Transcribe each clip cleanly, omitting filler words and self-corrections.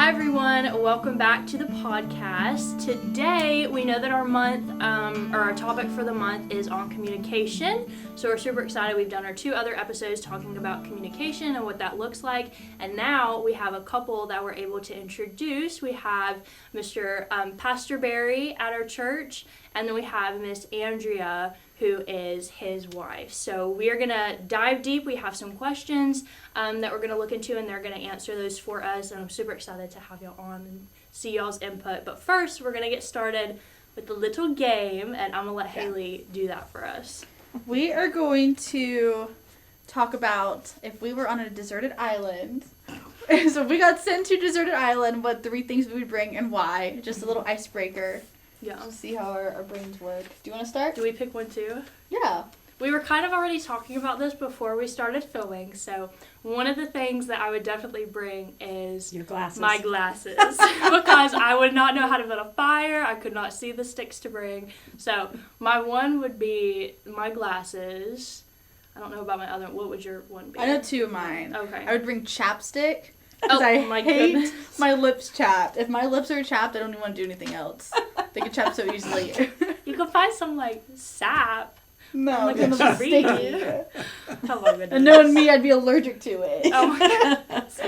Hi everyone, welcome back to the podcast. Today we know that our month, or our topic for the month is on communication. So we're super excited. We've done our 2 other episodes talking about communication and what that looks like. And now we have a couple that we're able to introduce. We have Mr. Pastor Barry at our church, and then we have Miss Andrea, who is his wife. So we are going to dive deep. We have some questions that we're going to look into, and they're going to answer those for us. And I'm super excited to have y'all on and see y'all's input. But first, we're going to get started with a little game, and I'm going to let Haelle do that for us. We are going to talk about if we were on a deserted island. So if we got sent to a deserted island, what 3 things we would bring and why. Just a little icebreaker. Yeah. To see how our brains work. Do you want to start? Do we pick one too? Yeah. We were kind of already talking about this before we started filming, so one of the things that I would definitely bring is your glasses. My glasses. Because I would not know how to build a fire, I could not see the sticks to bring. So my one would be my glasses. I don't know about my other one. What would your one be? I know 2 of mine. Okay. I would bring chapstick. Oh, I my hate goodness. my lips chapped. If my lips are chapped, I don't even want to do anything else. They get chapped so easily. You could find some, like, sap. No, Like it's a sticky. Oh my goodness. And knowing me, I'd be allergic to it. Oh my goodness.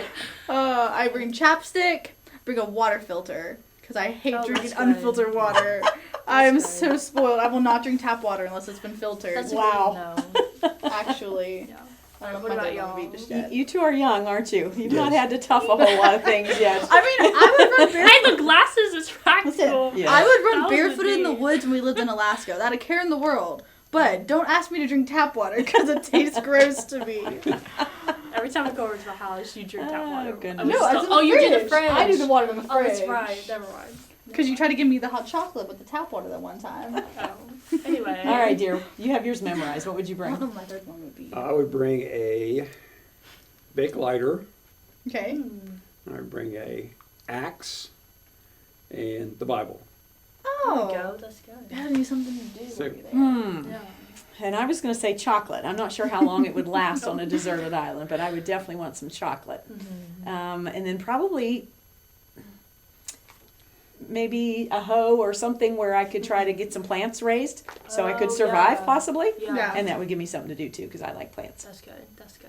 I bring chapstick, bring a water filter, because I hate drinking that's good. unfiltered water. I'm good. so spoiled. I will not drink tap water unless it's been filtered. That's Wow. a good no. Actually. Yeah. I don't know What if my about dad y'all? would be just yet. You 2 are young, aren't you? You've not Yes. had to tough a whole lot of things yet. I mean, I would run Hey, barefoot. the glasses is practical. Listen, Yeah. I would That run was barefoot in the neat. woods when we lived in Alaska. Not a care in the world. But don't ask me to drink tap water because it tastes gross to me. Every time I go over to the house, you drink tap Oh, water. goodness. I was No, I still- was in the oh, you do the fridge. fridge. I do the water in the Oh, fridge. that's right. Never mind. Because you tried to give me the hot chocolate with the tap water that one time. Oh. Anyway. All right, dear. You have yours memorized. What would you I don't know bring? what my 3rd one would be. I would bring a bake lighter. Okay. Hmm. I would bring a axe and the Bible. There we Oh. go. That's good. That'd be something to do. So- while you're there. Hmm. Yeah. And I was going to say chocolate. I'm not sure how long it would last on a deserted island, but I would definitely want some chocolate. Mm-hmm. And then probably maybe a hoe or something where I could try to get some plants raised so I could Oh, survive yeah. possibly. Yeah. Yeah. And that would give me something to do too because I like plants. That's good. That's good.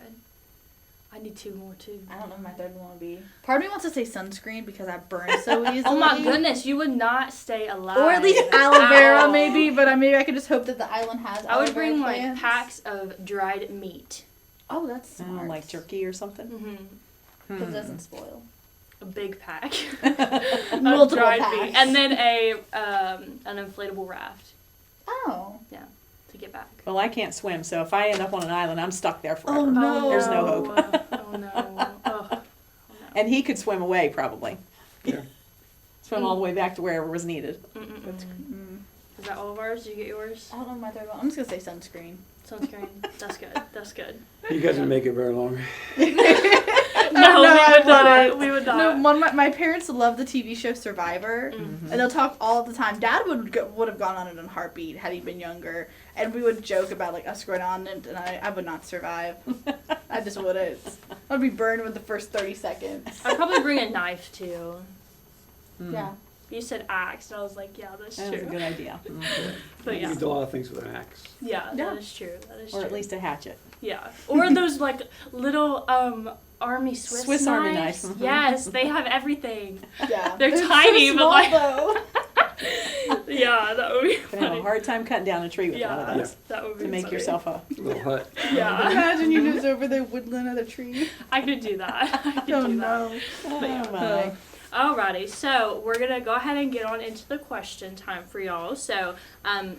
I need 2 more too. I don't know what my 3rd one would be. Part of me wants to say sunscreen because I burn so easily. Oh my goodness, you would not stay alive. Or at least aloe vera Ow. maybe, but maybe I could just hope that the island has I aloe would vera bring like plants. packs of dried meat. Oh, that's Oh, smart. like turkey or something. Mm-hmm. Because it doesn't spoil. A big pack. of Multiple dried packs. meat. And then an inflatable raft Oh. to get back. Well, I can't swim, so if I end up on an island, I'm stuck there forever. Oh, no. There's no hope. Oh no. Oh, no. And he could swim away, probably. Yeah. Swim all the way back to wherever was needed. That's, Is that all of ours? Did you get yours? I don't know my 3rd one. I'm just going to say sunscreen. Sunscreen. That's good. That's good. You guys didn't make it very long. No, we I would not. wouldn't. We would No, not. my parents love the TV show Survivor, Mm-hmm. and they'll talk all the time. Dad would have gone on it in a heartbeat had he been younger, and we would joke about like us going on it, and I would not survive. I just wouldn't. I'd be burned with the first 30 seconds. I'd probably bring a knife too. Yeah. You said axe, and I was like, yeah, that's That was a true. good idea. But You yeah, can do a lot of things with an axe. yeah, Yeah. that is true. That is Or true. at least a hatchet. Yeah. Or those like little army Swiss Army knives. knife. Mhm. Yes, they have everything. Yeah. They're so tiny, but, small, like- though. Yeah, that would be You're going to have funny. a hard time cutting down a tree with one Yeah, of those that would be to make funny. yourself a... Little hut. Yeah, Imagine you just over there whittling at a tree. I could do that. I could Oh do that. no. But yeah. Oh, my. Alrighty, so we're gonna go ahead and get on into the question time for y'all. So,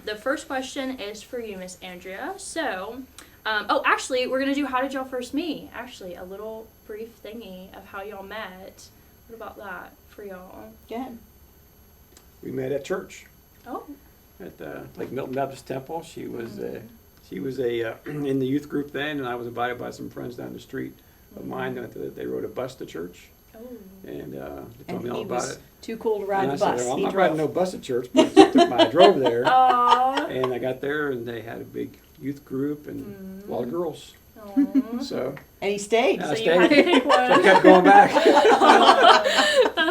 the first question is for you, Miss Andrea. So, actually, we're gonna do how did y'all first meet? Actually, a little brief thingy of how y'all met. What about that for y'all? Go ahead. We met at church Oh, at Lake Milton Baptist Temple. She was in the youth group then, and I was invited by some friends down the street of mine. They rode a bus to church, oh, and they And told me all he about was it. too cool to ride And the I said, bus. well, I'm He not drove. riding no bus at church, but I drove there. Aw. And I got there, and they had a big youth group and a lot of girls. Aw. So And he stayed. Yeah. So I you had to stayed. pick I one. kept going back. That's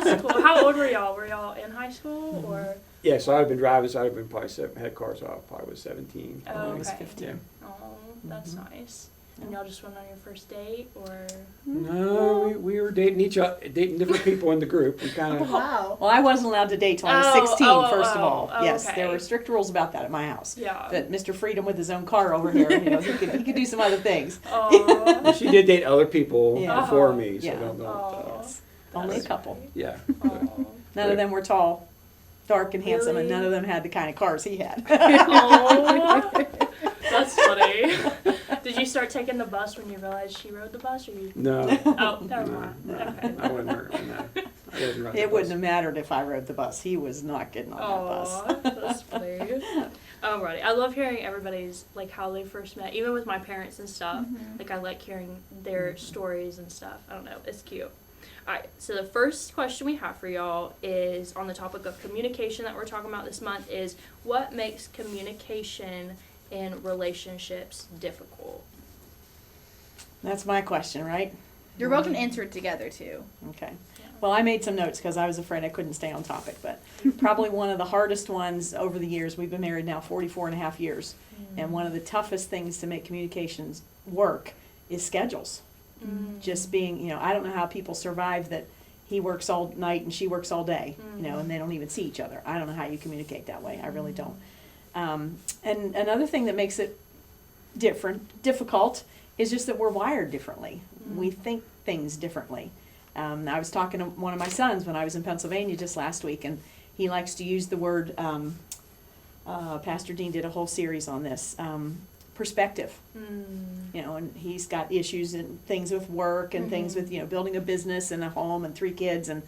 How old were y'all? Were y'all in high school or? Yeah, so I'd have been driving, so I'd have been probably had cars, so I probably was 17. Oh, I was okay. 15. Yeah. Oh, that's nice. And y'all just went on your first date, or? No, we were dating each other, dating different people in the group. We kind of, Wow. Well, I wasn't allowed to date till I was Oh, 16, oh, first of oh, all. oh, Yes, okay. there were strict rules about that at my house. Yeah. But Mr. Freedom with his own car over here, he could do some other things. Oh. she did date other people Yeah. before me, so Yeah. don't. Oh. Yes. Only a couple. Yeah. Oh. None of them were tall, dark, and handsome, and Really? none of them had the kind of cars he had. Oh. That's funny. Did you start taking the bus when you realized she rode the bus, or you? No. Oh, never No, mind. no, Okay. I wasn't riding that. I wasn't riding It the wouldn't bus. have mattered if I rode the bus. He was not getting on Oh, that's funny. Alrighty, I love hearing everybody's like how they first met, even with my parents and stuff. Like I like hearing their stories and stuff. I don't know, it's cute. Alright, so the first question we have for y'all is on the topic of communication that we're talking about this month is what makes communication in relationships difficult? That's my question, right? You're welcome to answer it together too. Okay. Well, I made some notes because I was afraid I couldn't stay on topic, but probably one of the hardest ones over the years, we've been married now 44 and a half years, and one of the toughest things to make communications work is schedules. Just being, I don't know how people survive that he works all night and she works all day, and they don't even see each other. I don't know how you communicate that way. I really don't. And another thing that makes it difficult is just that we're wired differently. We think things differently. I was talking to one of my sons when I was in Pennsylvania just last week, and he likes to use the word, Pastor Dean did a whole series on this, perspective. And he's got issues and things with work and things with, building a business and a home and 3 kids. And,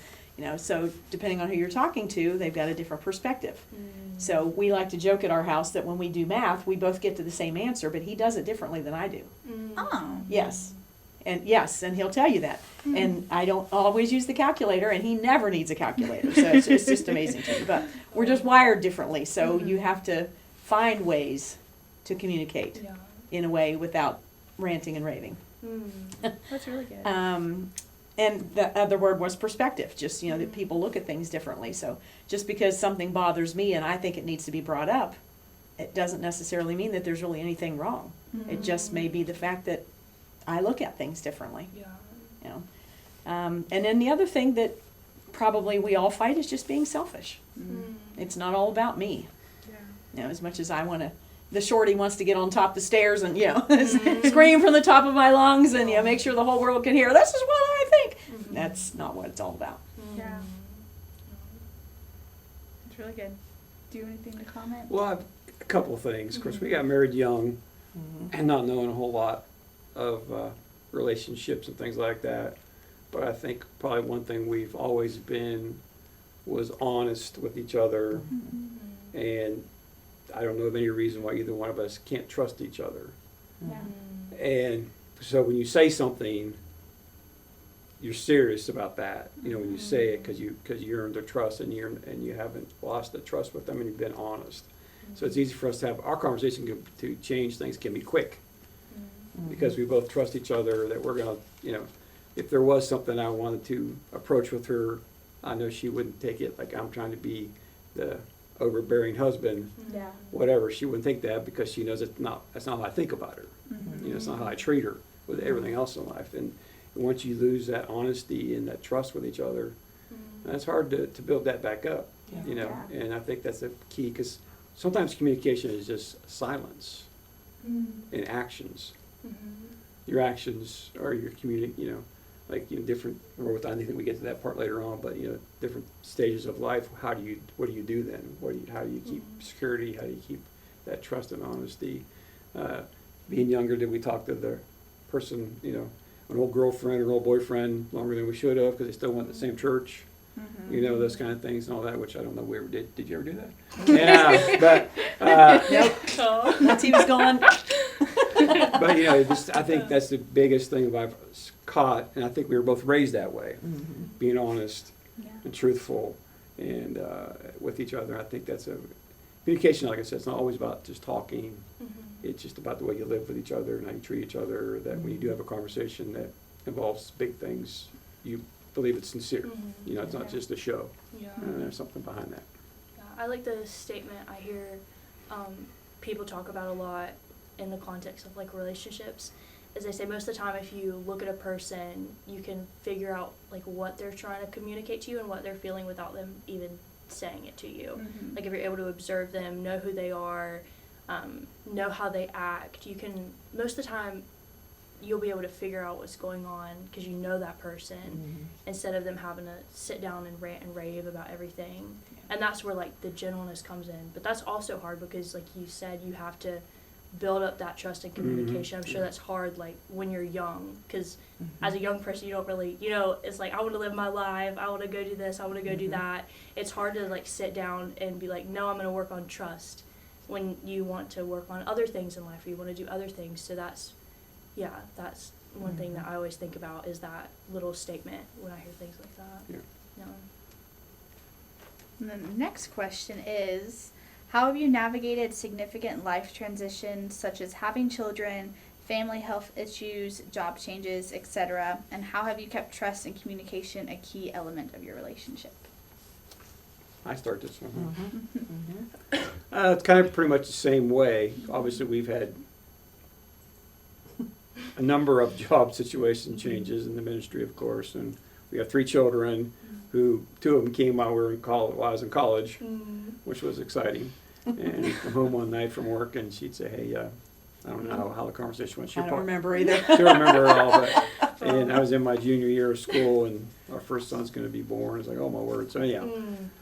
so depending on who you're talking to, they've got a different perspective. So we like to joke at our house that when we do math, we both get to the same answer, but he does it differently than I do. Oh. Yes. And he'll tell you that. And I don't always use the calculator, and he never needs a calculator. So it's just amazing to me. But we're just wired differently, so you have to find ways to communicate Yeah. in a way without ranting and raving. That's really good. And the other word was perspective, just, that people look at things differently. So just because something bothers me and I think it needs to be brought up, it doesn't necessarily mean that there's really anything wrong. It just may be the fact that I look at things differently. Yeah. And then the other thing that probably we all fight is just being selfish. It's not all about me. As much as I want to, the shorty wants to get on top of the stairs and, scream from the top of my lungs and, make sure the whole world can hear, this is what I think. That's not what it's all about. Yeah. It's really good. Do you have anything to comment? Well, I've a couple of things. Of course, we got married young and not knowing a whole lot of relationships and things like that. But I think probably one thing we've always been was honest with each other. And I don't know of any reason why either one of us can't trust each other. Yeah. And so when you say something, you're serious about that. When you say it because you earned their trust and you haven't lost the trust with them and you've been honest. So it's easy for us to have our conversation to change things can be quick because we both trust each other that we're gonna if there was something I wanted to approach with her, I know she wouldn't take it like I'm trying to be the overbearing husband. Yeah. Whatever, she wouldn't think that because she knows that's not how I think about her. It's not how I treat her with everything else in life. And once you lose that honesty and that trust with each other, it's hard to build that back up. Yeah. And I think that's a key because sometimes communication is just silence and actions. Your actions are your different. I think we get to that part later on, but different stages of life. What do you do then? How do you keep security? How do you keep that trust and honesty? Being younger, did we talk to the person, an old girlfriend or an old boyfriend longer than we should have because they still went to the same church? Those kind of things and all that, which I don't know we ever did. Did you ever do that? Yeah, but Nope. Once he was gone. but I think that's the biggest thing I've caught, and I think we were both raised that way, being honest and truthful, and with each other. I think that's communication. Like I said, it's not always about just talking. It's just about the way you live with each other and how you treat each other. That when you do have a conversation that involves big things, you believe it's sincere. Mhm. You know, it's not Yeah. just a show. Yeah. There's something behind that. Yeah, I like the statement I hear people talk about a lot in the context of like relationships. Is they say most of the time if you look at a person, you can figure out like what they're trying to communicate to you and what they're feeling without them even saying it to you. Mhm. Like if you're able to observe them, know who they are, know how they act, you can, most of the time, you'll be able to figure out what's going on because you know that person instead of them having to sit down and rant and rave about everything. And that's where like the gentleness comes in. But that's also hard because like you said, you have to build up that trust and communication. I'm sure that's hard like when you're young because as a young person you don't really, you know, it's like I want to live my life, I want to go do this, I want to go do that. It's hard to like sit down and be like, no, I'm going to work on trust when you want to work on other things in life or you want to do other things. So that's one thing that I always think about is that little statement when I hear things like that. Yeah. No. And then the next question is, how have you navigated significant life transitions such as having children, family health issues, job changes, etc.? And how have you kept trust and communication a key element of your relationship? I start this one. Mm-hmm. It's kind of pretty much the same way. Obviously, we've had a number of job situation changes in the ministry, of course, and we have 3 children who 2 of them came while we were in college, while I was in college, which was exciting. And I'd come home one night from work and she'd say, hey, I don't know how the conversation went. I don't remember either. She don't remember it all, but, and I was in my junior year of school and our first son's going to be born. It's like, oh my word. So anyhow,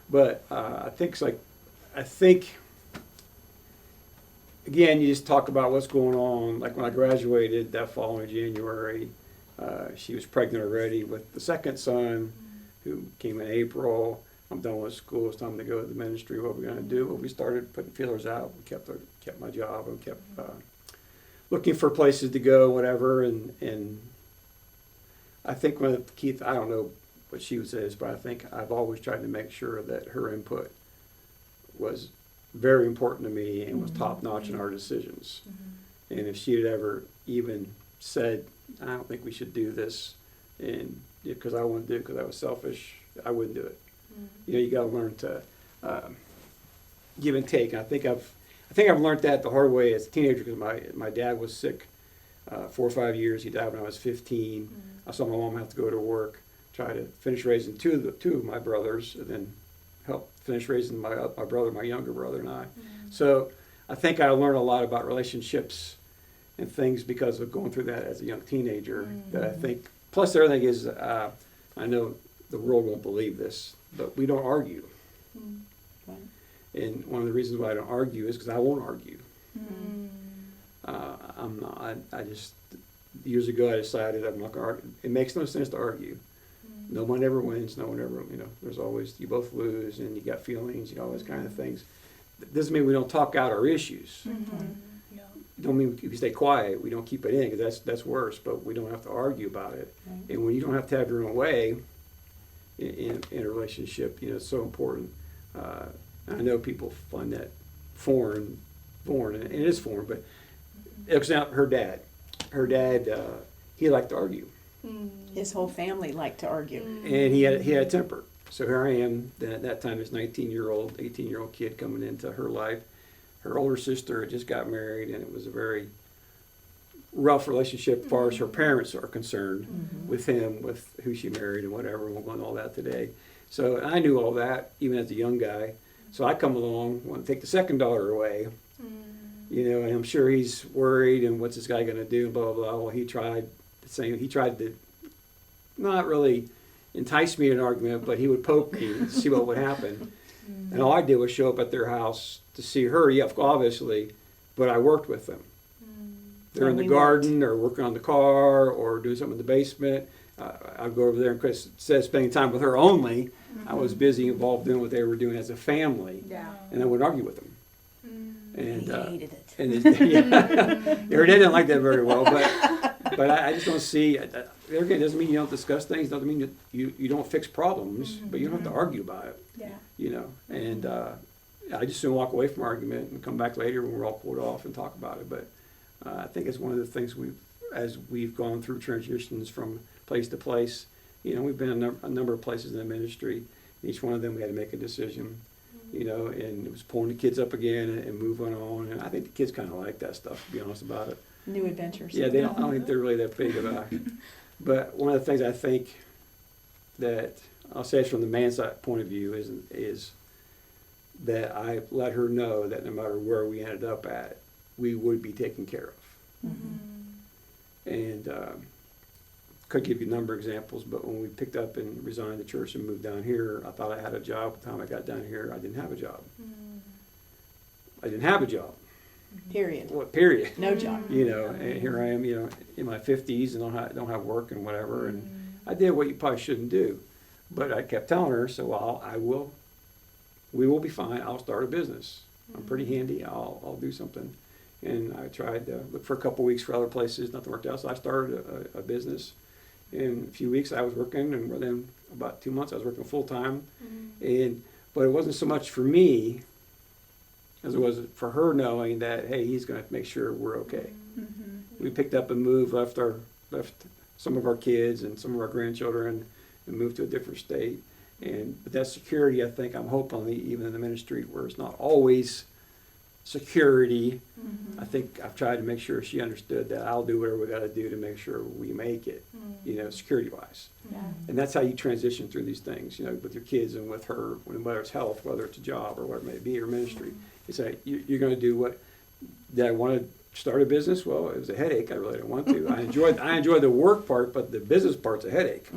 but I think, again, you just talk about what's going on. Like when I graduated that following January, she was pregnant already with the second son who came in April. I'm done with school. It's time to go to the ministry. What are we going to do? Well, we started putting feelers out. We kept my job and kept looking for places to go, whatever. And I think one of the key, I don't know what she would say is, but I think I've always tried to make sure that her input was very important to me and was top notch in our decisions. And if she had ever even said, I don't think we should do this, and because I want to do it because I was selfish, I wouldn't do it. You know, you got to learn to give and take. And I think I've learned that the hard way as a teenager because my dad was sick 4 or 5 years. He died when I was 15. I saw my mom have to go to work, try to finish raising two of my brothers, and then help finish raising my brother, my younger brother, and I. So I think I learned a lot about relationships and things because of going through that as a young teenager. That I think. Plus, the other thing is, I know the world won't believe this, but we don't argue. And one of the reasons why I don't argue is because I won't argue. I'm not. I just years ago I decided I'm not going to argue. It makes no sense to argue. No one ever wins. No one ever. You know, there's always you both lose, and you got feelings. You know, all those kind of things. That doesn't mean we don't talk out our issues. Don't mean if you stay quiet, we don't keep it in because that's worse. But we don't have to argue about it. And when you don't have to have your own way in a relationship, you know, it's so important. I know people find that foreign, and it is foreign. But example, her dad, he liked to argue. His whole family liked to argue. And he had a temper. So here I am, at that time, this 19-year-old, 18-year-old kid coming into her life. Her older sister had just got married, and it was a very rough relationship as far as her parents are concerned with him, with who she married and whatever. We won't go into all that today. So I knew all that, even as a young guy. So I come along, want to take the second daughter away. You know, and I'm sure he's worried, and what's this guy going to do, blah, blah, blah. Well, he tried to not really entice me in an argument, but he would poke me to see what would happen. And all I did was show up at their house to see her, obviously, but I worked with them. They're in the garden or working on the car or doing something in the basement. I'd go over there, and Chris said spending time with her only. I was busy involved doing what they were doing as a family, and I would argue with them. And He hated it. And her dad didn't like that very well, but I just don't see. It doesn't mean you don't discuss things. Doesn't mean that you don't fix problems, but you don't have to argue about it. You know, and I just soon walk away from argument and come back later when we're all cooled off and talk about it. But I think it's one of the things as we've gone through transitions from place to place, You know, we've been a number of places in the ministry. Each one of them we had to make a decision, you know, and it was pulling the kids up again and moving on. And I think the kids kind of like that stuff, to be honest about it. New adventures. Yeah, I don't think they're really that big about it. But one of the things I think that, I'll say from the man's side point of view, is that I let her know that no matter where we ended up at, we would be taken care of. And could give you a number of examples, but when we picked up and resigned the church and moved down here, I thought I had a job. By the time I got down here, I didn't have a job. I didn't have a job. Period. Well, period. No job. You know, and here I am, you know, in my 50s and don't have work and whatever, and I did what you probably shouldn't do. But I kept telling her, so we will be fine. I'll start a business. I'm pretty handy. I'll do something. And I tried to look for a couple weeks for other places. Nothing worked out, so I started a business. In a few weeks, I was working, and within about 2 months, I was working full time. But it wasn't so much for me as it was for her, knowing that, hey, he's going to make sure we're okay. We picked up and moved, left some of our kids and some of our grandchildren, and moved to a different state. But that security, I think, I'm hoping, even in the ministry, where it's not always security, I think I've tried to make sure she understood that I'll do whatever we got to do to make sure we make it, you know, security-wise. And that's how you transition through these things, you know, with your kids and with her, whether it's health, whether it's a job, or whatever it may be, or ministry. It's like, you're going to do what, did I want to start a business? Well, it was a headache. I really didn't want to. I enjoyed the work part, but the business part's a headache,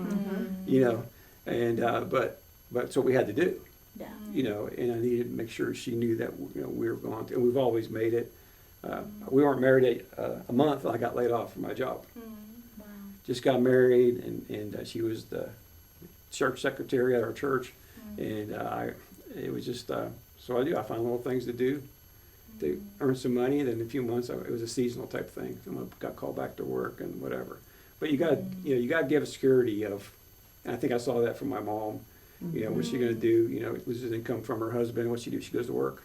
you know, and, but it's what we had to do. Yeah. You know, and I needed to make sure she knew that, you know, we were going to, and we've always made it. We weren't married a month, and I got laid off from my job. Wow. Just got married, and she was the church secretary at our church, and it was just, so I found little things to do to earn some money. Then in a few months, it was a seasonal type thing. Someone got called back to work and whatever. But you got, you give a security of, and I think I saw that from my mom. You know, what's she going to do? You know, loses income from her husband. What's she do? She goes to work.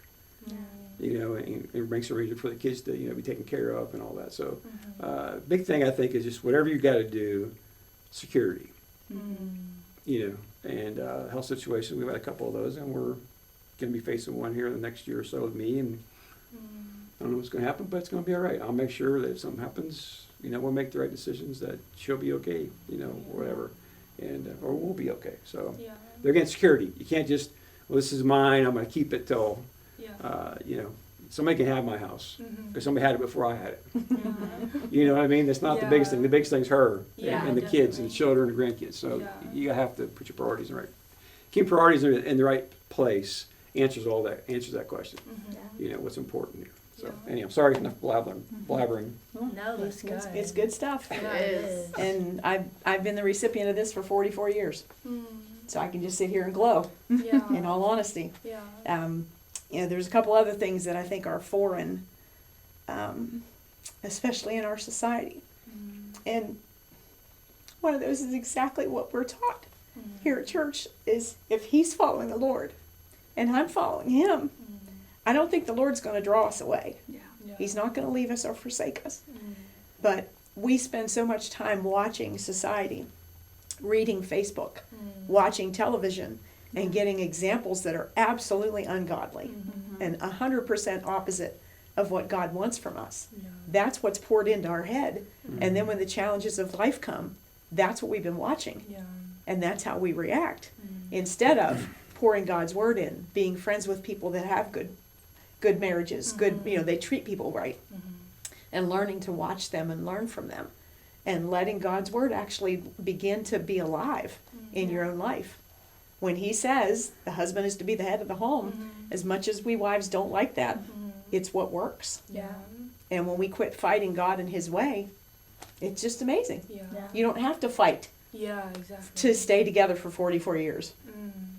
You know, and makes arrangements for the kids to, you know, be taken care of and all that. So, big thing I think is just whatever you got to do, security. You know, and health situations. We've had a couple of those, and we're going to be facing one here in the next year or so with me. And I don't know what's going to happen, but it's going to be all right. I'll make sure that if something happens, you know, we'll make the right decisions. That she'll be okay. You know, whatever. And or we'll be okay. So they're getting security. You can't just, well, this is mine. I'm going to keep it till, you know, somebody can have my house because somebody had it before I had it. You know what I mean? That's not the biggest thing. The biggest thing's her and the kids and the children and the grandkids. So you have to put your priorities in the right. Keep priorities in the right place. Answers that question. You know what's important here. So anyhow, sorry, enough blabbering. No, that's good. It's good stuff. It is. And I've been the recipient of this for 44 years. So I can just sit here and glow, Yeah. in all honesty. Yeah. You know, there's a couple other things that I think are foreign, especially in our society. And one of those is exactly what we're taught here at church is if he's following the Lord and I'm following him, I don't think the Lord's going to draw us away. Yeah. He's not going to leave us or forsake us. But we spend so much time watching society, reading Facebook, watching television, and getting examples that are absolutely ungodly and 100% opposite of what God wants from us. That's what's poured into our head. And then when the challenges of life come, that's what we've been watching. And that's how we react. Instead of pouring God's word in, being friends with people that have good marriages, good, you know, they treat people right, and learning to watch them and learn from them, and letting God's word actually begin to be alive in your own life. When he says the husband is to be the head of the home, as much as we wives don't like that, it's what works. And when we quit fighting God and his way, it's just amazing. You don't have to fight to stay together for 44 years.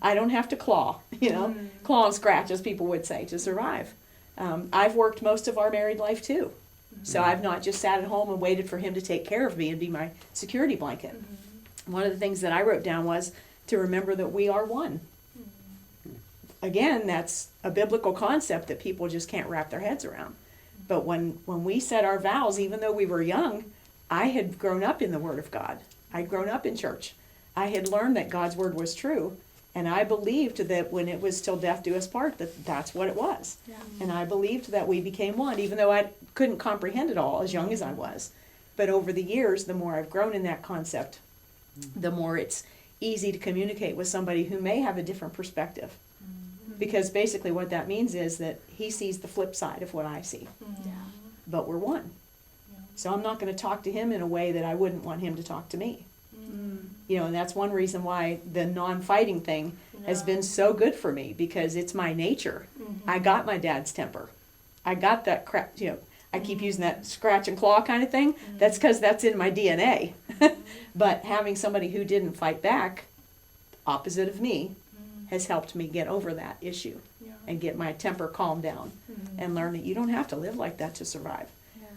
I don't have to claw, you know, claw and scratch, as people would say, to survive. I've worked most of our married life too. So I've not just sat at home and waited for him to take care of me and be my security blanket. One of the things that I wrote down was to remember that we are one. Again, that's a biblical concept that people just can't wrap their heads around. But when we said our vows, even though we were young, I had grown up in the Word of God. I'd grown up in church. I had learned that God's word was true, and I believed that when it was till death do us part, that's what it was. Yeah. And I believed that we became one, even though I couldn't comprehend it all as young as I was. But over the years, the more I've grown in that concept, the more it's easy to communicate with somebody who may have a different perspective. Because basically what that means is that he sees the flip side of what I see. Yeah. But we're one. So I'm not going to talk to him in a way that I wouldn't want him to talk to me. You know, and that's one reason why the non-fighting thing has been so good for me, because it's my nature. I got my dad's temper. I got that crap, you know, I keep using that scratch and claw kind of thing. That's because that's in my DNA. But having somebody who didn't fight back, opposite of me, has helped me get over that issue and get my temper calmed down and learn that you don't have to live like that to survive.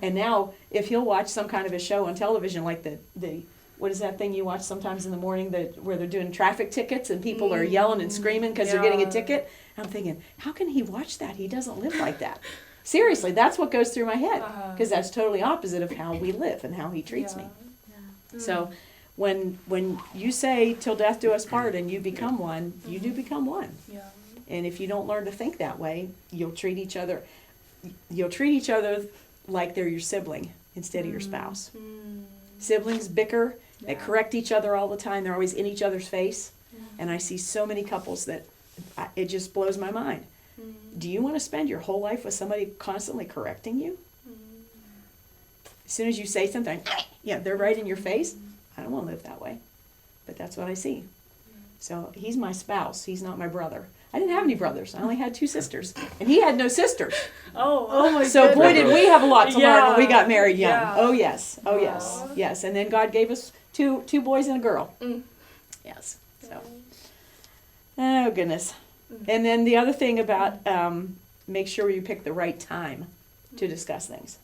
And now, if he'll watch some kind of a show on television, like the what is that thing you watch sometimes in the morning where they're doing traffic tickets and people are yelling and screaming because they're getting a ticket? I'm thinking, how can he watch that? He doesn't live like that. Seriously, that's what goes through my head, because that's totally opposite of how we live and how he treats me. So when you say till death do us part and you become one, you do become one. And if you don't learn to think that way, you'll treat each other like they're your sibling instead of your spouse. Siblings bicker, they correct each other all the time, they're always in each other's face. And I see so many couples that it just blows my mind. Do you want to spend your whole life with somebody constantly correcting you? As soon as you say something, yeah, they're right in your face. I don't want to live that way. But that's what I see. So he's my spouse. He's not my brother. I didn't have any brothers. I only had 2 sisters. And he had no sisters. Oh my So boy, did we have a lot to learn when we got married young. Yeah. Oh, yes. Oh, yes. Yes. And then God gave us two boys and a girl. Yes. So, oh, goodness. And then the other thing about make sure you pick the right time to discuss things.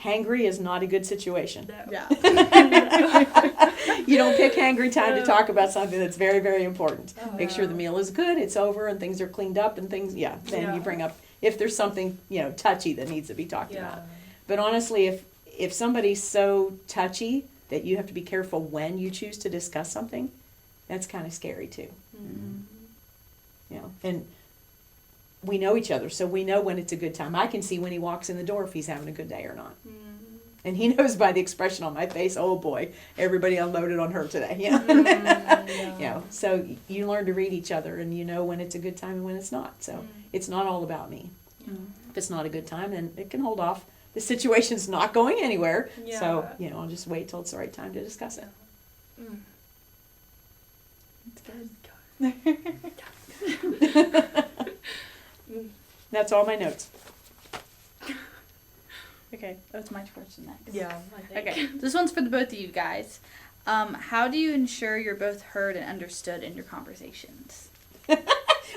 Hangry is not a good situation. Yeah. You don't pick hangry time to talk about something that's very, very important. Make sure the meal is good, it's over, and things are cleaned up and things, then you bring up, if there's something, touchy that needs to be talked about. But honestly, if somebody's so touchy that you have to be careful when you choose to discuss something, that's kind of scary too. And we know each other, so we know when it's a good time. I can see when he walks in the door if he's having a good day or not. And he knows by the expression on my face, oh boy, everybody unloaded on her today. So you learn to read each other, and you know when it's a good time and when it's not. So it's not all about me. If it's not a good time, then it can hold off. The situation's not going anywhere. So, I'll just wait till it's the right time to discuss it. That's all my notes. Okay, that's my question next. Yeah, I think. Okay, this one's for the both of you guys. How do you ensure you're both heard and understood in your conversations?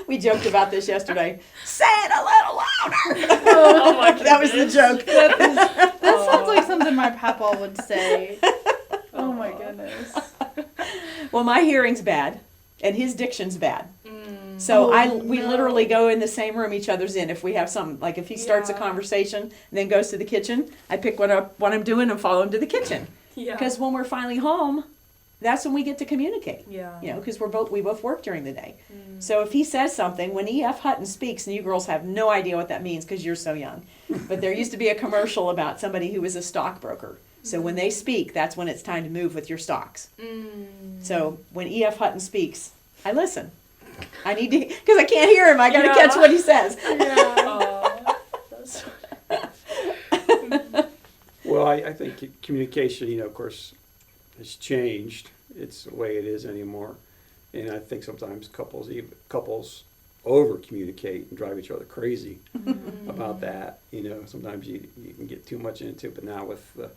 We joked about this yesterday. Say it a little louder. Oh my goodness. That was the joke. That sounds like something my papa would say. Oh my goodness. Well, my hearing's bad, and his diction's bad. So we literally go in the same room each other's in. If we have something, like if he starts a conversation and then goes to the kitchen, I pick what I'm doing and follow him to the kitchen. Because when we're finally home, that's when we get to communicate. Because we both work during the day. So if he says something, when E.F. Hutton speaks, and you girls have no idea what that means because you're so young, but there used to be a commercial about somebody who was a stockbroker. So when they speak, that's when it's time to move with your stocks. So when E.F. Hutton speaks, I listen. I need to, because I can't hear him. I got to catch what he says. Well, I think communication, of course, has changed. It's the way it is anymore. And I think sometimes couples over-communicate and drive each other crazy about that. Sometimes you can get too much into it. But now with the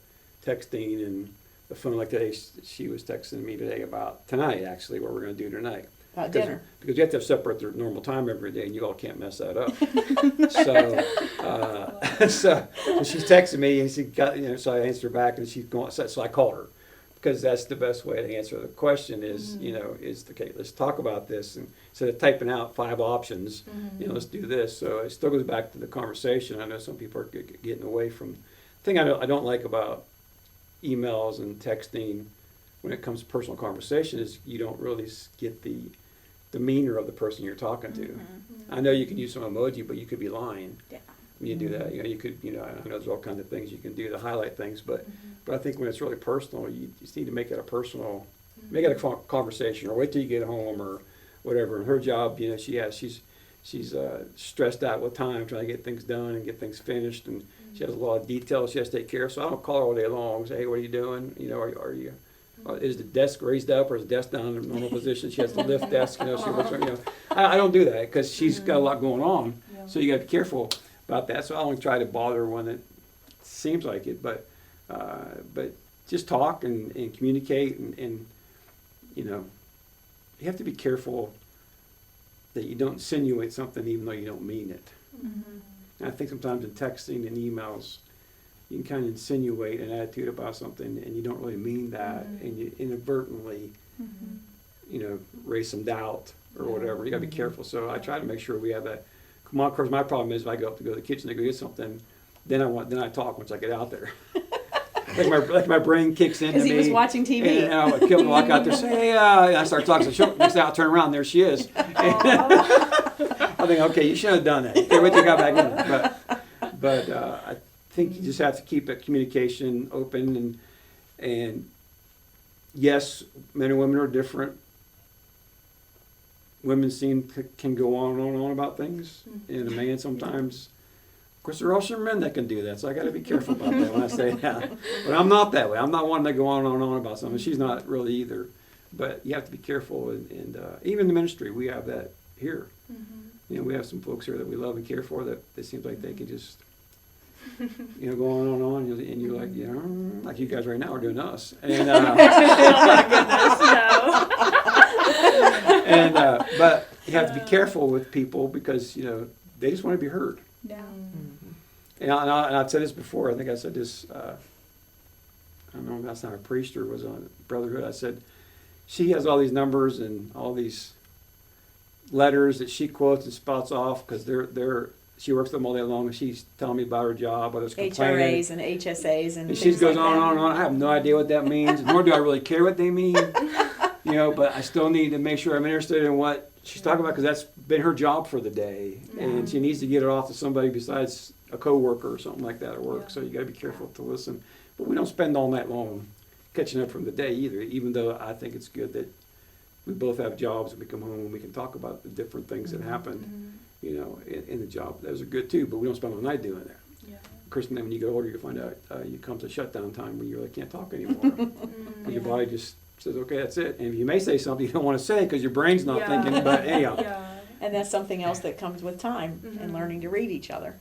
texting and the phone, like today, she was texting me today about tonight, actually, what we're going to do tonight. About dinner. Because you have to separate their normal time every day, and you all can't mess that up. So she's texting me, and she got, so I answered her back, and she's going. So I called her, because that's the best way to answer the question. Is okay? Let's talk about this, and instead of typing out 5 options, let's do this. So it still goes back to the conversation. I know some people are getting away from. The thing I don't like about emails and texting. when it comes to personal conversation is you don't really get the demeanor of the person you're talking to. Mm-hmm. I know you can use some emoji, but you could be lying Yeah. when you do that. You could, I know there's all kinds of things you can do to highlight things, but I think when it's really personal, you just need to make it a personal, make it a conversation, or wait till you get home or whatever. And her job, she's stressed out with time, trying to get things done and get things finished, and she has a lot of details she has to take care of. So I don't call her all day long and say, hey, what are you doing? Are you is the desk raised up or is the desk down in a normal position? She has to lift desk, she looks, I don't do that because she's got a lot going on. So you got to be careful about that. So I only try to bother her when it seems like it, but just talk and communicate and you have to be careful that you don't insinuate something even though you don't mean it. And I think sometimes in texting and emails, you can kind of insinuate an attitude about something and you don't really mean that, and you inadvertently, raise some doubt or whatever. You got to be careful. So I try to make sure we have that. Of course, my problem is if I go up to go to the kitchen to go get something, then I talk once I get out there. like my brain kicks into me. Because he was watching TV. And I would walk out there, say, hey, and I start talking. So next thing I turn around, there she is. I think, okay, you shouldn't have done that. Okay, wait till you got back in there. But I think you just have to keep that communication open, and yes, men and women are different. Women can go on and on about things, and a man sometimes. Of course, there are also men that can do that, so I got to be careful about that when I say that. But I'm not that way. I'm not one that go on and on about something. She's not really either. But you have to be careful, and even in the ministry, we have that here. We have some folks here that we love and care for that it seems like they can just, go on and on, and you're like, like you guys right now are doing us. And, Oh my goodness, no. and but you have to be careful with people because they just want to be heard. Yeah. And I've said this before. I think I said this. I don't know if that's not a priest or was on Brotherhood. I said she has all these numbers and all these letters that she quotes and spouts off because she works them all day long, and she's telling me about her job, whether it's complaining. HRAs and HSAs and she goes on and on and on. I have no idea what that means, nor do I really care what they mean. But I still need to make sure I'm interested in what she's talking about because that's been her job for the day, and she needs to get it off to somebody besides a coworker or something like that at work. So you got to be careful to listen. But we don't spend all night long catching up from the day either. Even though I think it's good that we both have jobs and we come home and we can talk about the different things that happened, in the job. Those are good too. But we don't spend all night doing that. Yeah. Of course, then when you get older, you find out you come to shutdown time when you really can't talk anymore. Your body just says, okay, that's it. And you may say something you don't want to say because your brain's not thinking, but anyhow. Yeah. And that's something else that comes with time and learning to read each other.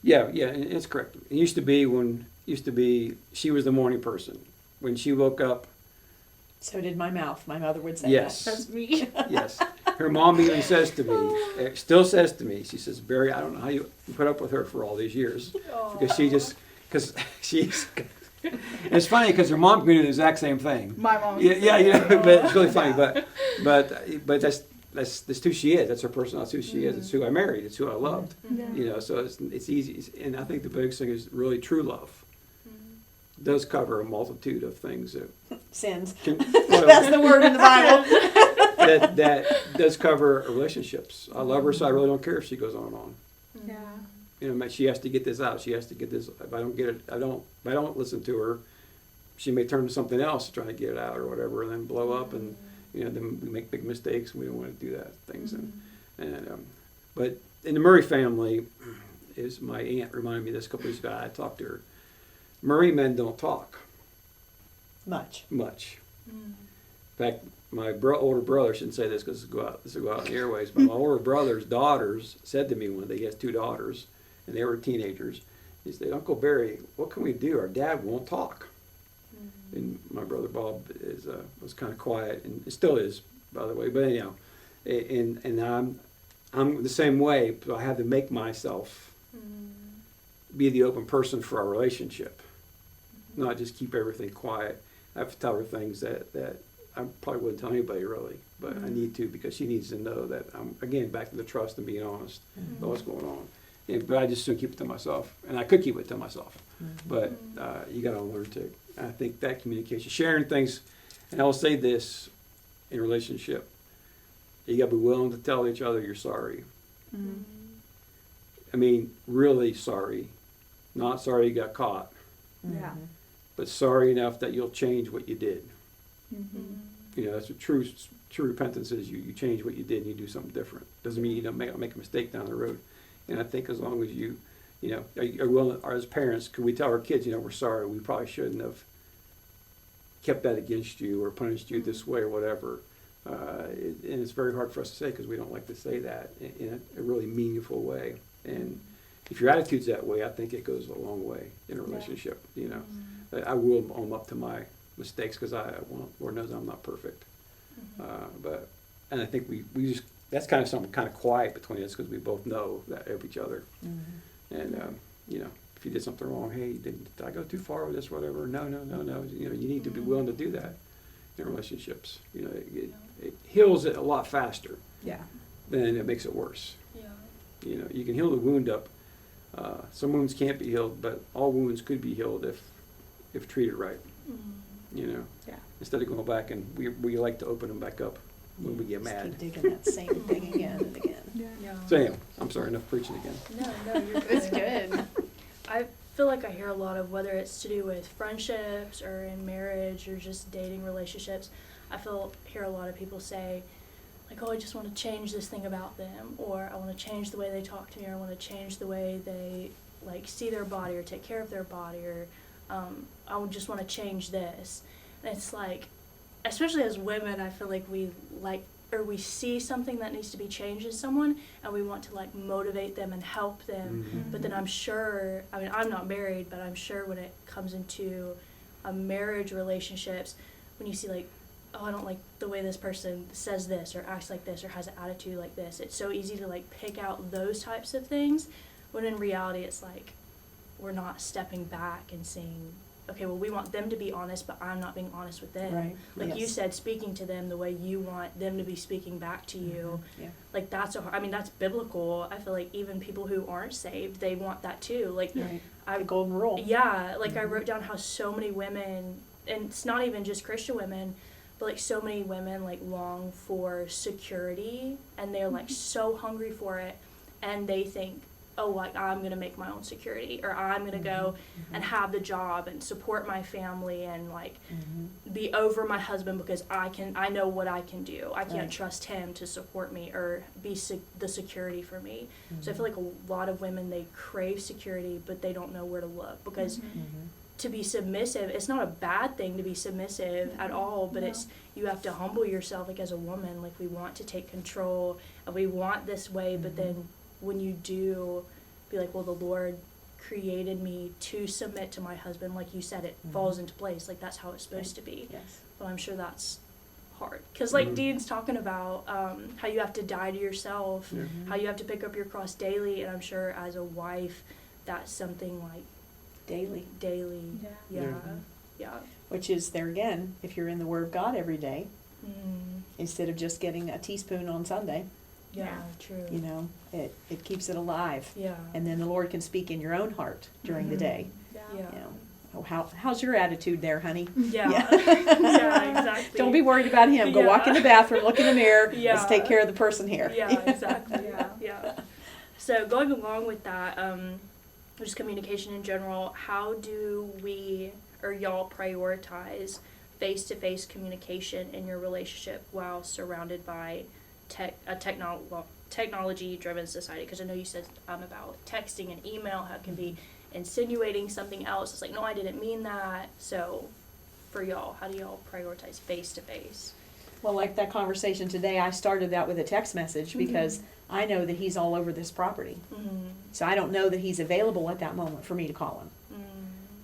Yeah, and it's correct. It used to be she was the morning person. When she woke up. So did my mouth. My mother would say Yes. that. That's me. Yes. Her mom even says to me, still says to me, she says, Barry, I don't know how you put up with her for all these years. Because she's, and it's funny because her mom can do the exact same thing. My mom. Yeah, but it's really funny. But that's who she is. That's her personality. That's who she is. It's who I married. It's who I loved. So it's easy. And I think the biggest thing is really true love. Does cover a multitude of things that Sins. well, That's the word in the Bible. that does cover relationships. I love her, so I really don't care if she goes on and on. Yeah. She has to get this out. She has to get this. If I don't get it, if I don't listen to her, she may turn to something else to try to get it out or whatever, and then blow up, and then we make big mistakes. And we don't want to do that things. But in the Murray family, is my aunt reminded me this a couple weeks ago. I talked to her. Murray men don't talk Much. In fact, my older brother, shouldn't say this because this will go out in the airways, but my older brother's daughters said to me one day, he has 2 daughters, and they were teenagers. He said, Uncle Barry, what can we do? Our dad won't talk. And my brother Bob was kind of quiet, and it still is, by the way. But anyhow, and I'm the same way. So I have to make myself be the open person for our relationship, not just keep everything quiet. I have to tell her things that I probably wouldn't tell anybody really, but I need to because she needs to know that I'm, again, back to the trust and being honest about what's going on. But I just soon keep it to myself, and I could keep it to myself. But you got to learn to I think that communication, sharing things, and I'll say this in relationship, you got to be willing to tell each other you're sorry. Mhm. I mean, really sorry. Not sorry you got caught, Yeah. but sorry enough that you'll change what you did. Mm-hmm. You know, that's what true repentance is. You change what you did and you do something different. Doesn't mean you don't make a mistake down the road. And I think as long as you know, are willing, or as parents, could we tell our kids, you know, we're sorry, we probably shouldn't have kept that against you or punished you this way or whatever. And it's very hard for us to say because we don't like to say that in a really meaningful way. And if your attitude's that way, I think it goes a long way in a relationship. You know, I will own up to my mistakes because Lord knows I'm not perfect. And I think we just, that's kind of something kind of quiet between us because we both know that of each other. And you know, if you did something wrong, hey, did I go too far with this, whatever? No. You know, you need to be willing to do that in relationships. You know, it heals it a lot faster Yeah. than it makes it worse. Yeah. You know, you can heal the wound up. Some wounds can't be healed, but all wounds could be healed if treated right. You know, Yeah. instead of going back and we like to open them back up when we get Just mad. keep digging that same thing again and again. Yeah. So anyway, I'm sorry, enough preaching again. No, you're good. It's good. I feel like I hear a lot of, whether it's to do with friendships or in marriage or just dating relationships, hear a lot of people say, like, oh, I just want to change this thing about them, or I want to change the way they talk to me, or I want to change the way they, like, see their body or take care of their body, or I would just want to change this. And it's like, especially as women, I feel like we see something that needs to be changed in someone, and we want to, like, motivate them and help them. Mhm. But then I'm sure, I mean, I'm not married, but I'm sure when it comes into a marriage relationships, when you see, like, oh, I don't like the way this person says this or acts like this or has an attitude like this, it's so easy to, like, pick out those types of things, when in reality it's like we're not stepping back and saying, okay, well, we want them to be honest, but I'm not being honest with them. Right. Like you Yes. said, speaking to them the way you want them to be speaking back to you. Yeah. Like, that's that's biblical. I feel like even people who aren't saved, they want that too. Like, Right. The golden rule. yeah, like I wrote down how so many women, and it's not even just Christian women, but like so many women like long for security, and they're like so hungry for it, and they think, oh, like, I'm gonna make my own security, or I'm gonna go and have the job and support my family and like be over my husband because I know what I can do. I can't Right. trust him to support me or be the security for me. So I feel like a lot of women, they crave security, but they don't know where to look, because to be submissive, it's not a bad thing to be submissive at all, but it's, you have to humble yourself, like, as a woman. Like, we want to take control and we want this way, but then when you do be like, well, the Lord created me to submit to my husband, like you said, it falls into place. Like, that's how it's supposed to be. Yes. But I'm sure that's hard. Because, like, Mhm. Dean's talking about how you have to die to yourself, Yeah. how you have to pick up your cross daily, and I'm sure as a wife, that's something, like, Daily. Yeah. Yeah. Yeah. Which is, there again, if you're in the Word of God every day, Mm. instead of just getting a teaspoon on Sunday, Yeah, Yeah. true. you know, it keeps it alive. Yeah. And then the Lord can speak in your own heart during the day. Yeah. You know, oh, how's your attitude there, honey? Yeah. Yeah. Yeah, exactly. Don't be worried about him. Go walk in the bathroom, look in the mirror. Yeah. Let's take care of the person here. Yeah, exactly. Yeah. Yeah. So going along with that, just communication in general, how do we or y'all prioritize face-to-face communication in your relationship while surrounded by a technology-driven society? Because I know you said about texting and email, how it can be insinuating something else. It's like, no, I didn't mean that. So for y'all, how do y'all prioritize face-to-face? Well, like that conversation today, I started that with a text message because I know that he's all over this property. Mm-hmm. So I don't know that he's available at that moment for me to call him.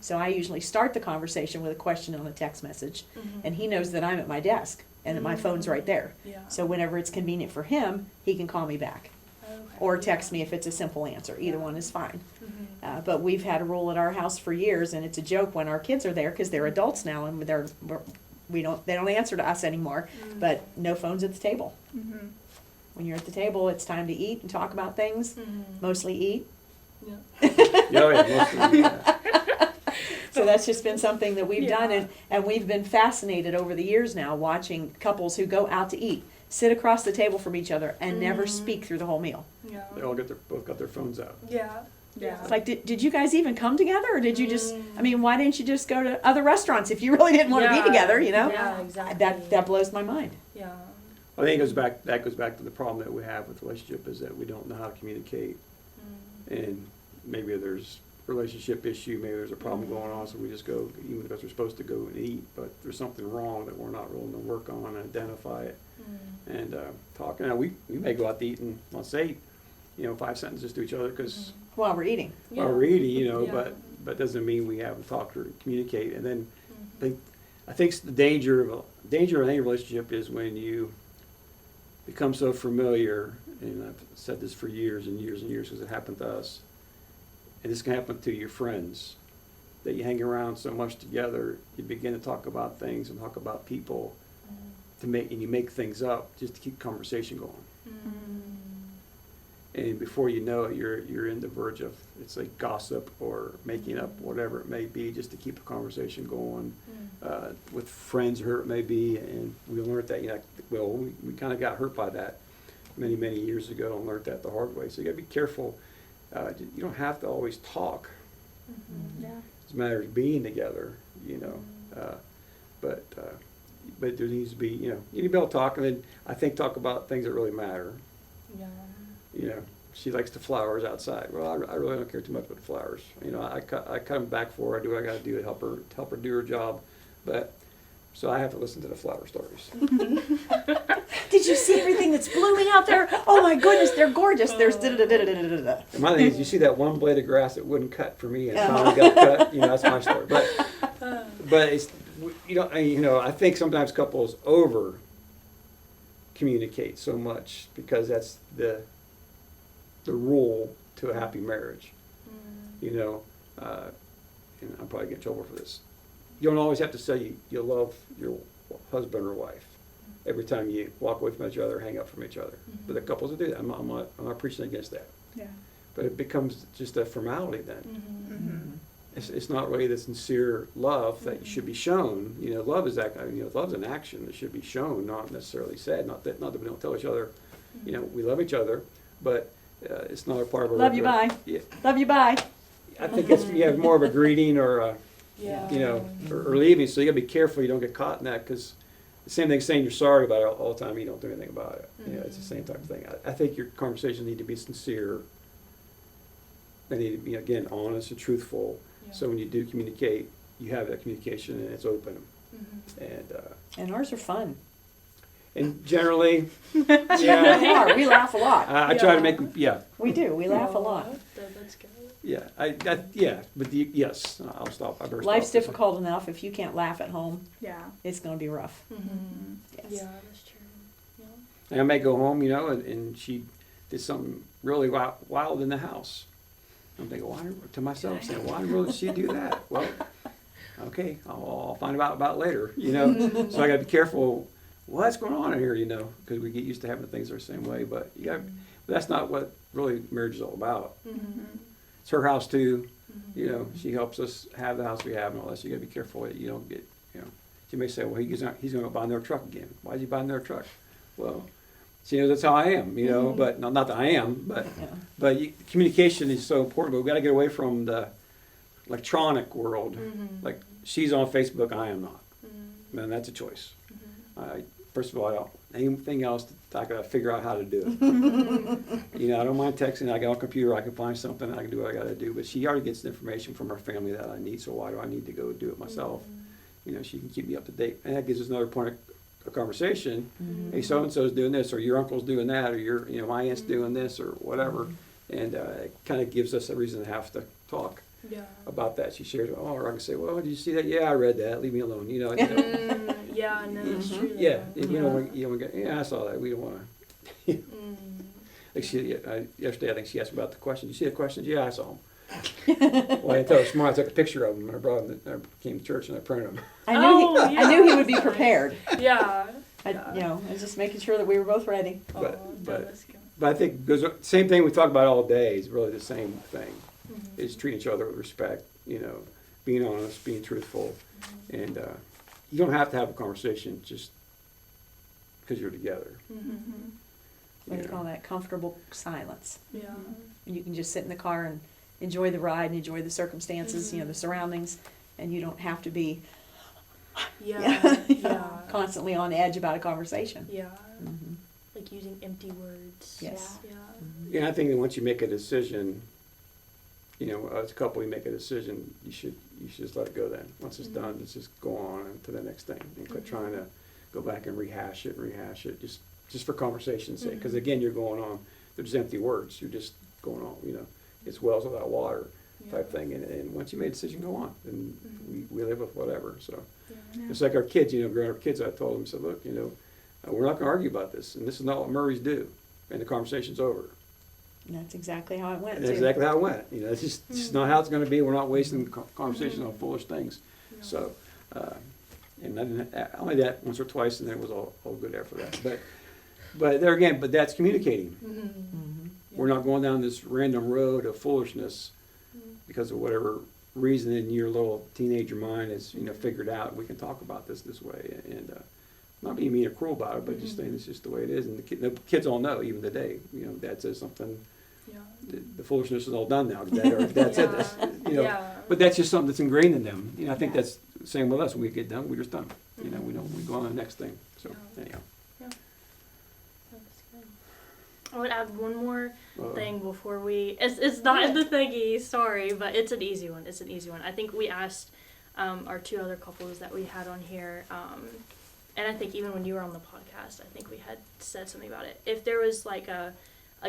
So I usually start the conversation with a question on a text message, and he knows that I'm at my desk and that my phone's right there. Yeah. So whenever it's convenient for him, he can call me back Okay. or text me if it's a simple answer. Either one is fine. Mm-hmm. But we've had a rule at our house for years, and it's a joke when our kids are there because they're adults now and they don't answer to us anymore. But no phones at the table. Mm-hmm. When you're at the table, it's time to eat and talk about things. Mm-hmm. Mostly eat. Yeah. Yeah, mostly, So that's just been something that we've done, Yeah. and we've been fascinated over the years now watching couples who go out to eat, sit across the table from each other, and never speak through the whole meal. Yeah. They all both got their phones out. Yeah. Yeah. It's like, did you guys even come together, or did you just, I mean, why didn't you just go to other restaurants if you really didn't want to Yeah. be together, you know? Yeah, exactly. That blows my mind. Yeah. I think that goes back to the problem that we have with relationship is that we don't know how to communicate. And maybe there's relationship issue, maybe there's a problem going on, so we just go, even because we're supposed to go and eat, but there's something wrong that we're not willing to work on and identify it and talk. Now, we may go out to eat and let's say, 5 sentences to each other because While we're eating. while we're eating, Yeah. but doesn't mean we haven't talked or communicate. And then I think the danger of any relationship is when you become so familiar, and I've said this for years and years and years because it happened to us, and this can happen to your friends, that you hang around so much together, you begin to talk about things and talk about people and you make things up just to keep conversation going. And before you know it, you're in the verge of, it's like gossip or making up whatever it may be just to keep a conversation going with friends, or it may be. And we learned that, we kind of got hurt by that many, many years ago and learned that the hard way. So you got to be careful. You don't have to always talk. Yeah. It's a matter of being together, but there needs to be, you need to be able to talk, and then I think talk about things that really matter. Yeah. She likes the flowers outside. Well, I really don't care too much about the flowers. I cut them back for her. I do what I got to do to help her do her job. But so I have to listen to the flower stories. Did you see everything that's blooming out there? Oh my goodness, they're gorgeous. There's da-da-da-da-da-da-da. And my thing is, you see that one blade of grass that wouldn't cut for me and finally got cut. That's my story. But it's I think sometimes couples over communicate so much because that's the rule to a happy marriage. And I'm probably getting in trouble for this. You don't always have to say you love your husband or wife every time you walk away from each other or hang up from each other. But the couples that do that, I'm not preaching against that. Yeah. But it becomes just a formality then. It's not really the sincere love that you should be shown. Love is love's an action that should be shown, not necessarily said. Not that we don't tell each other, we love each other, but it's not a part of our Love you, bye. Yeah, Love you, bye. I think it's more of a greeting or a, Yeah. or leaving. So you gotta be careful you don't get caught in that, because the same thing saying you're sorry about it all the time, you don't do anything about it. It's the same type of thing. I think your conversations need to be sincere. They need to be, again, honest and truthful. So when you do communicate, you have that communication and it's open. And ours are fun. And generally, They are. We laugh a lot. I try to make them, We do. We laugh a lot. That's good. yes, I'll stop. I better stop. Life's difficult enough. If you can't laugh at home, Yeah. it's going to be rough. Yes. Yeah, that's true. Yeah. And I may go home, and she did something really wild in the house. I'm thinking, to myself, saying, why did she do that? Well, okay, I'll find out about it later, So I got to be careful. What's going on in here, because we get used to having things our same way. But but that's not what really marriage is all about. It's her house too. She helps us have the house we have and all that. So you got to be careful that you don't get, She may say, well, he's going to buy another truck again. Why is he buying another truck? Well, she knows that's how I am, but not that I am, but communication is so important. But we got to get away from the electronic world. Like she's on Facebook, I am not. Man, that's a choice. First of all, I don't anything else. I got to figure out how to do it. I don't mind texting. I got on a computer. I can find something. I can do what I got to do. But she already gets the information from her family that I need. So why do I need to go do it myself? She can keep me up to date, and that gives us another point of conversation. Hey, so and so's doing this, or your uncle's doing that, or your my aunt's doing this, or whatever, and it kind of gives us a reason to have to talk about that. She shares, or I can say, well, did you see that? Yeah, I read that. Leave me alone. Yeah, no, that's true. Yeah, I saw that. We don't want to. Like yesterday, I think she asked me about the questions. You see the questions? Yeah, I saw them. Well, I didn't tell her tomorrow. I took a picture of them and I brought them. I came to church and I printed them. I knew he would be prepared. Yeah. I was just making sure that we were both ready. But I think the same thing we talk about all day is really the same thing. Is treating each other with respect. being honest, being truthful, and you don't have to have a conversation just because you're together. What do you call that? Comfortable silence. Yeah. You can just sit in the car and enjoy the ride and enjoy the circumstances, the surroundings, and you don't have to be Yeah. constantly on edge about a conversation. Yeah. Mm-hmm. Like using empty words. Yes. Yeah. Yeah, I think that once you make a decision, as a couple, you make a decision, you should just let it go then. Once it's done, let's just go on to the next thing and quit trying to go back and rehash it, just for conversation's sake. Because again, you're going on, they're just empty words. You're just going on, it's wells without water type thing. And once you made a decision, go on. And we live with whatever. So it's like our kids, growing up kids, I told them, I said, look, we're not going to argue about this. And this is not what Murrays do. And the conversation's over. And that's exactly how it went. That's exactly how it went. It's just not how it's going to be. We're not wasting conversations on foolish things. So, and I only did that once or twice, and then it was all good after that. But there again, that's communicating. We're not going down this random road of foolishness because of whatever reason in your little teenager mind is figured out. We can talk about this way, and not being mean or cruel about it, but just saying it's just the way it is. And the kids all know, even today. Dad says something. The foolishness is all done now. Dad said this. But that's just something that's ingrained in them. I think that's the same with us. When we get done, we're just done. We go on to the next thing. So anyhow. I would add one more thing before we. It's not in the thingy, sorry, but it's an easy one. I think we asked our two other couples that we had on here, and I think even when you were on the podcast, I think we had said something about it. If there was like a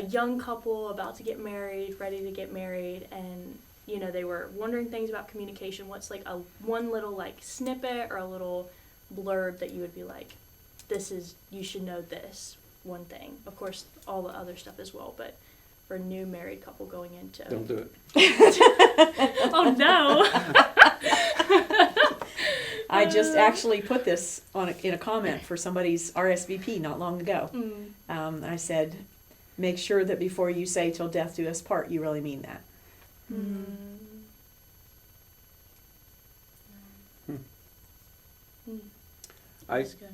young couple about to get married, ready to get married, and they were wondering things about communication, what's like one little like snippet or a little blurb that you would be like, you should know this one thing. Of course, all the other stuff as well, but for a new married couple going into... Don't do it. Oh, no. I just actually put this in a comment for somebody's RSVP not long ago. I said, make sure that before you say till death do us part, you really mean that. That's good.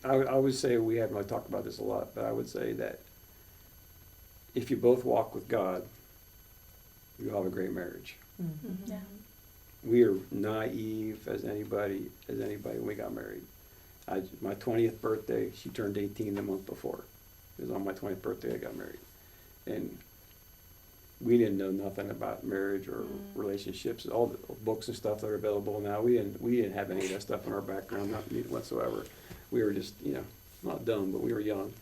I would say, we haven't really talked about this a lot, but I would say that if you both walk with God, you'll have a great marriage. Yeah. We are naive as anybody when we got married. My 20th birthday, she turned 18 the month before. It was on my 20th birthday I got married. And we didn't know nothing about marriage or relationships. All the books and stuff that are available now, we didn't have any of that stuff in our background, not whatsoever. We were just, not dumb, but we were young.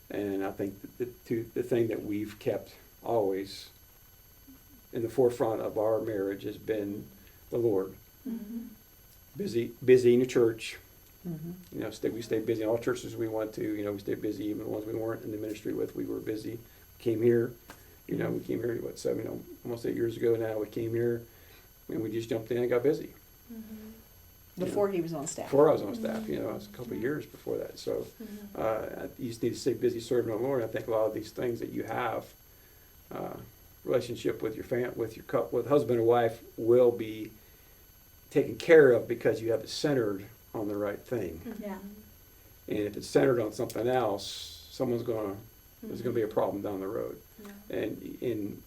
And I think the thing that we've kept always in the forefront of our marriage has been the Lord. Busy in the church. We stayed busy in all churches we went to. We stayed busy even the ones we weren't in the ministry with. We were busy. Came here. We came here, almost 8 years ago now. We came here, and we just jumped in and got busy. Before he was on staff. Before I was on staff, it was a couple of years before that. So you just need to stay busy serving the Lord. I think a lot of these things that you have, relationship with your with husband and wife, will be taken care of because you have it centered on the right thing. Yeah. And if it's centered on something else, there's going to be a problem down the road. Yeah. And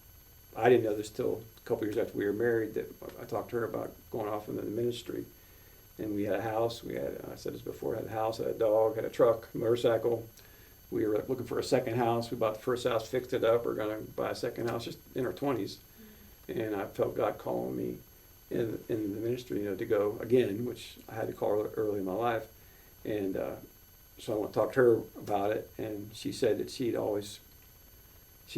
I didn't know this till a couple years after we were married, that I talked to her about going off into the ministry. And we had a house. I said this before, had a house, had a dog, had a truck, motorcycle. We were looking for a second house. We bought the first house, fixed it up. We're going to buy a second house just in our 20s. And I felt God calling me in the ministry, to go again, which I had to call early in my life. And so I went to talk to her about it. And she said that she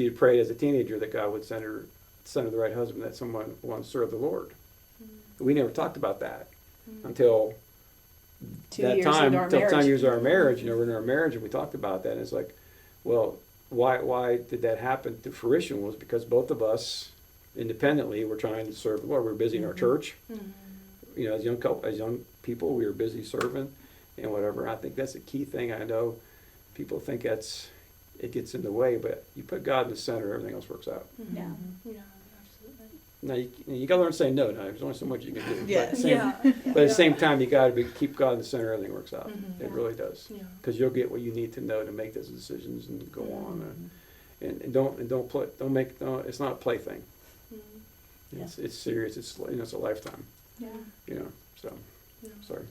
had prayed as a teenager that God would send her the right husband, that someone wanted to serve the Lord. We never talked about that until 2 that years time, into our until marriage. 10 years of our marriage. We're in our marriage, and we talked about that. And it's like, well, why did that happen to fruition? Was because both of us independently were trying to serve the Lord. We were busy in our church. As young people, we were busy serving and whatever. I think that's a key thing. I know people think it gets in the way, but you put God in the center, everything else works out. Yeah. Yeah, absolutely. Now you got to learn to say no. Now there's only so much you can do. Yes. But at the same time, you got to keep God in the center. Everything works out. Mhm. It really does. Yeah. Because you'll get what you need to know to make those decisions and go on. And don't play. Don't make. It's not a plaything. Mhm. It's serious. It's it's a lifetime. Yeah. So Yeah. sorry.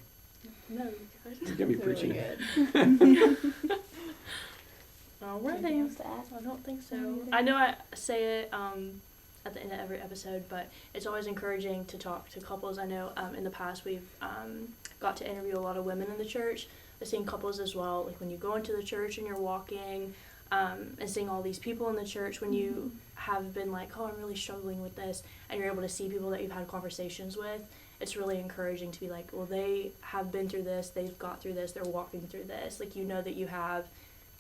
No, you guys. You get me Really preaching. good. Alrighty. Anything else to add? I don't think so. Anything? I know I say it at the end of every episode, but it's always encouraging to talk to couples. I know in the past we've got to interview a lot of women in the church. I've seen couples as well. Like when you go into the church and you're walking and seeing all these people in the church, when you have been like, oh, I'm really struggling with this, and you're able to see people that you've had conversations with, it's really encouraging to be like, well, they have been through this, they've got through this, they're walking through this. Like, you know that you have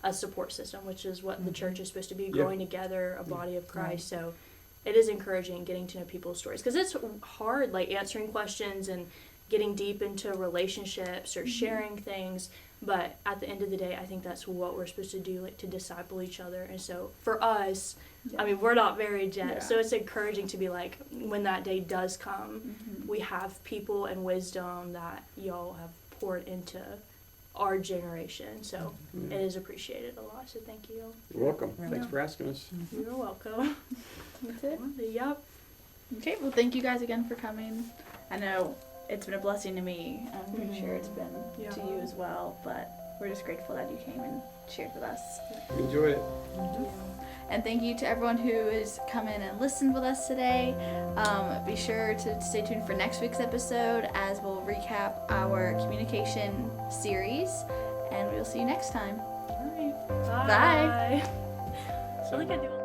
a support system, which is what the church is supposed to be, Yeah. growing together, a body of Christ. So it is encouraging getting to know people's stories, because it's hard, like answering questions and getting deep into relationships or sharing things. But at the end of the day, I think that's what we're supposed to do, like to disciple each other. And so for us, I mean, we're not married yet, Yeah. so it's encouraging to be like, when that day does come, we have people and wisdom that y'all have poured into our generation. So Yeah. it is appreciated a lot. So thank you. You're welcome. Right. Thanks for asking us. You're welcome. That's it. Yep. Okay, well, thank you guys again for coming. I know it's been a blessing to me. I'm pretty sure it's been Yeah. to you as well, but we're just grateful that you came and shared with us. Enjoy it. And thank you to everyone who has come in and listened with us today. Be sure to stay tuned for next week's episode as we'll recap our communication series, and we'll see you next time. All right. Bye. I feel like I do